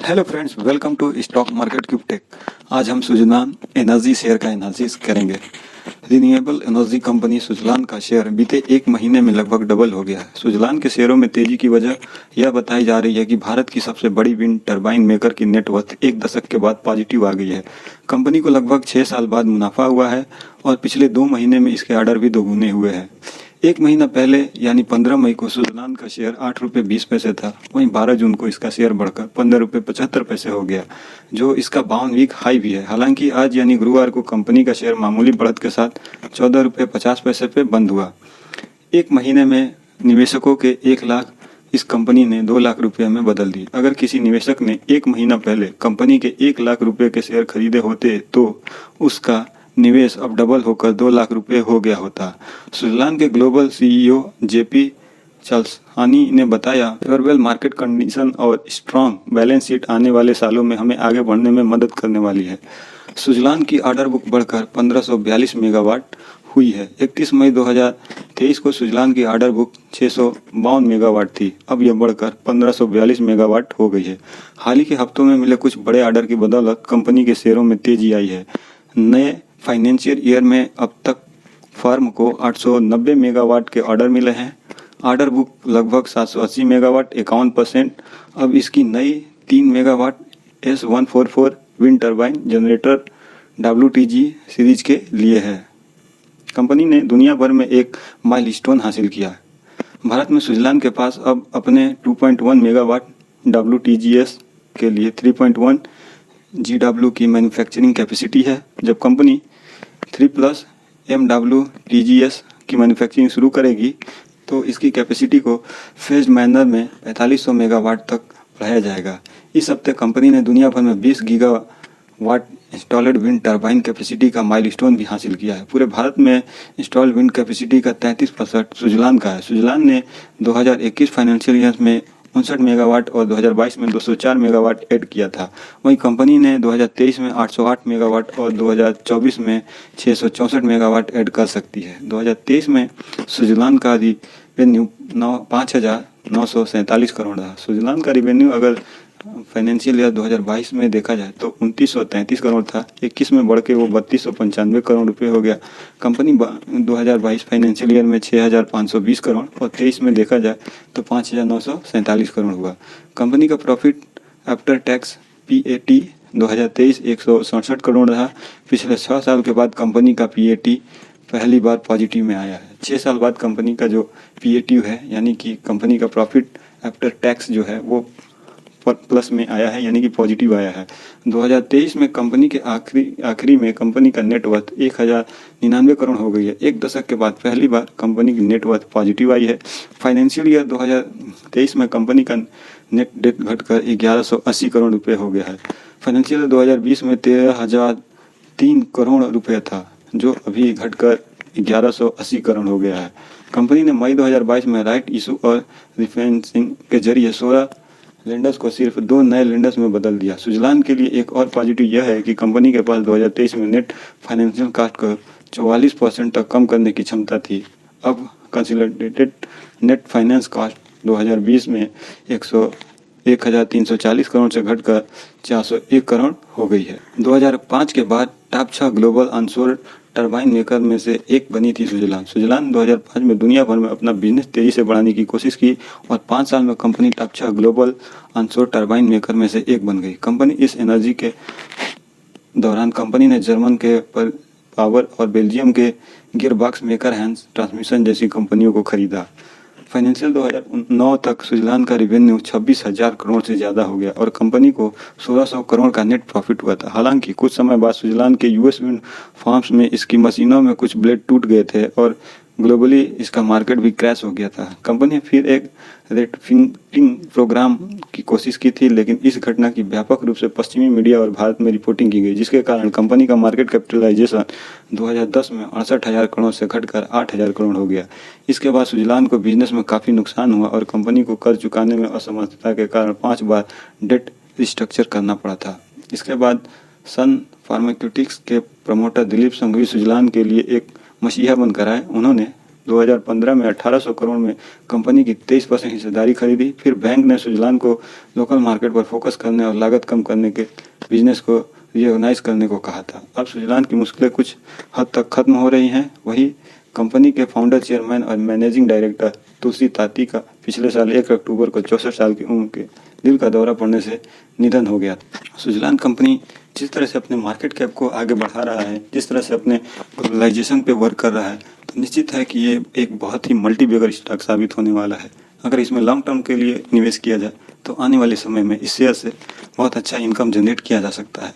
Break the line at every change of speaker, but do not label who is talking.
Hello friends, welcome to stock market cube tech. आज हम Suzlon energy share का analysis करेंगे। रिन्यूएबल एनर्जी कंपनी सुजलान का शेयर बीते एक महीने में लगभग डबल हो गया है। सुजलान के शेयरों में तेजी की वजह यह बताई जा रही है कि भारत की सबसे बड़ी विंड टरबाइन मेकर की नेटवर्थ एक दशक के बाद पॉजिटिव आ गई है। कंपनी को लगभग 6 साल बाद मुनाफा हुआ है और पिछले 2 महीने में इसके ऑर्डर भी दोगुने हुए हैं। एक महीना पहले यानी 15 मई को सुजलान का शेयर 8 रुपये 20 पैसे था। वहीं 12 जून को इसका शेयर बढ़कर 15 रुपये 75 पैसे हो गया, जो इसका 52 वीक हाई भी है। हालांकि आज यानी गुरुवार को कंपनी का शेयर मामूली बढ़त के साथ 14 रुपये 50 पैसे पे बंद हुआ। एक महीने में निवेशकों के 1 लाख इस कंपनी ने 2 लाख रुपये में बदल दी। अगर किसी निवेशक ने एक महीना पहले कंपनी के 1 लाख रुपये के शेयर खरीदे होते तो उसका निवेश अब डबल होकर 2 लाख रुपये हो गया होता। सुजलान के ग्लोबल सीईओ जेपी चाल्सानी ने बताया, फेवरेबल मार्केट कंडीशन और स्ट्रॉन्ग बैलेंस शीट आने वाले सालों में हमें आगे बढ़ने में मदद करने वाली है। सुजलान की ऑर्डर बुक बढ़कर 1542 मेगावाट हुई है। 31 मई 2023 को सुजलान की ऑर्डर बुक 652 मेगावाट थी। अब यह बढ़कर 1542 मेगावाट हो गई है। हाल ही के हफ्तों में मिले कुछ बड़े ऑर्डर की बदौलत कंपनी के शेयरों में तेजी आई है। नए फाइनेंशियल ईयर में अब तक फर्म को 890 मेगावाट के ऑर्डर मिले हैं। ऑर्डर बुक लगभग 780 मेगावाट 51%। अब इसकी नई 3 megawatt S144 wind turbine generator WTG series के लिए है। कंपनी ने दुनिया भर में एक माइलस्टोन हासिल किया है। भारत में सुजलान के पास अब अपने 2.1 मेगावाट WTGS के लिए 3.1 GW की मैन्युफैक्चरिंग कैपेसिटी है। जब कंपनी 3+ MWTGS की मैन्युफैक्चरिंग शुरू करेगी तो इसकी कैपेसिटी को फेज मैनर में 4500 मेगावाट तक बढ़ाया जाएगा। इस हफ्ते कंपनी ने दुनिया भर में 20 gigawatt installed wind turbine capacity का माइलस्टोन भी हासिल किया है। पूरे भारत में इंस्टॉल्ड विंड कैपेसिटी का 33% सुजलान का है। सुजलान ने 2021 फाइनेंशियल ईयर में 59 मेगावाट और 2022 में 204 मेगावाट ऐड किया था। वहीं कंपनी ने 2023 में 808 मेगावाट और 2024 में 664 मेगावाट ऐड कर सकती है। 2023 में सुजलान का रिवेन्यू 5,947 करोड़ रहा। सुजलान का रिवेन्यू अगर फाइनेंशियल ईयर 2022 में देखा जाए तो 2933 करोड़ था। 21 में बढ़ के वो 3295 करोड़ रुपए हो गया। कंपनी 2022 फाइनेंशियल ईयर में 6520 करोड़ और 23 में देखा जाए तो 5947 करोड़ हुआ। कंपनी का profit after tax PAT 2023 167 crore रहा। पिछले 6 साल के बाद कंपनी का PAT पहली बार पॉजिटिव में आया है। 6 साल बाद कंपनी का जो PAT है यानी कि कंपनी का प्रॉफिट आफ्टर टैक्स जो है वो प्लस में आया है, यानी कि पॉजिटिव आया है। 2023 में कंपनी के आखिरी में कंपनी का नेटवर्थ 1099 करोड़ हो गई है। एक दशक के बाद पहली बार कंपनी की नेटवर्थ पॉजिटिव आई है। फाइनेंशियल ईयर 2023 में कंपनी का नेट डेट घटकर 1180 करोड़ रुपए हो गया है। फाइनेंशियल ईयर 2020 में 13,003 करोड़ रुपए था, जो अभी घटकर 1180 करोड़ हो गया है। कंपनी ने मई 2022 में राइट इशू और रिफाइनेंसिंग के जरिए 16 लेंडर्स को सिर्फ 2 नए लेंडर्स में बदल दिया। सुजलान के लिए एक और पॉजिटिव यह है कि कंपनी के पास 2023 में नेट फाइनेंशियल कॉस्ट को 44% तक कम करने की क्षमता थी। अब कंसोलिडेटेड नेट फाइनेंस कॉस्ट 2020 में 1,340 करोड़ से घटकर 401 करोड़ हो गई है। 2005 के बाद top 6 global onshore turbine maker में से एक बनी थी सुजलान। सुजलान 2005 में दुनिया भर में अपना बिजनेस तेजी से बढ़ाने की कोशिश की और 5 साल में company top 6 global onshore turbine maker में से एक बन गई। कंपनी इस एनर्जी के दौरान कंपनी ने जर्मन के पावर और बेल्जियम के गियरबॉक्स मेकर हैंस ट्रांसमिशन जैसी कंपनियों को खरीदा। फाइनेंशियल 2009 तक सुजलान का रिवेन्यू 26,000 करोड़ से ज़्यादा हो गया और कंपनी को 1,600 करोड़ का नेट प्रॉफिट हुआ था। हालांकि कुछ समय बाद सुजलान के US विंड फार्म्स में इसकी मशीनों में कुछ ब्लेड टूट गए थे और ग्लोबली इसका मार्केट भी क्रैश हो गया था। कंपनी ने फिर एक रेटफिटिंग प्रोग्राम की कोशिश की थी, लेकिन इस घटना की व्यापक रूप से पश्चिमी मीडिया और भारत में रिपोर्टिंग की गई, जिसके कारण कंपनी का मार्केट कैपिटलाइजेशन 2010 में 68,000 करोड़ से घटकर 8,000 करोड़ हो गया। इसके बाद सुजलान को बिजनेस में काफ़ी नुकसान हुआ और कंपनी को कर्ज चुकाने में असमर्थता के कारण 5 बार डेट रिस्ट्रक्चर करना पड़ा था। इसके बाद सन फार्मास्यूटिक्स के प्रमोटर दिलीप संघवी सुजलान के लिए एक मसीहा बनकर आए। उन्होंने 2015 में 1800 करोड़ में कंपनी की 23% हिस्सेदारी खरीदी। फिर बैंक ने सुजलान को लोकल मार्केट पर फोकस करने और लागत कम करने के बिजनेस को रियोगनाइज करने को कहा था। अब सुजलान की मुश्किलें कुछ हद तक खत्म हो रही हैं। वही कंपनी के फाउंडर, चेयरमैन और मैनेजिंग डायरेक्टर तुलसी ताती का पिछले साल 1 अक्टूबर को 64 साल की उम्र के दिल का दौरा पड़ने से निधन हो गया। सुजलान कंपनी जिस तरह से अपने मार्केट कैप को आगे बढ़ा रहा है, जिस तरह से अपने ग्लोबलाइजेशन पे वर्क कर रहा है, तो निश्चित है कि ये एक बहुत ही मल्टी बैगर स्टॉक साबित होने वाला है। अगर इसमें लॉन्ग टर्म के लिए निवेश किया जाए तो आने वाले समय में इस शेयर से बहुत अच्छा इनकम जनरेट किया जा सकता है।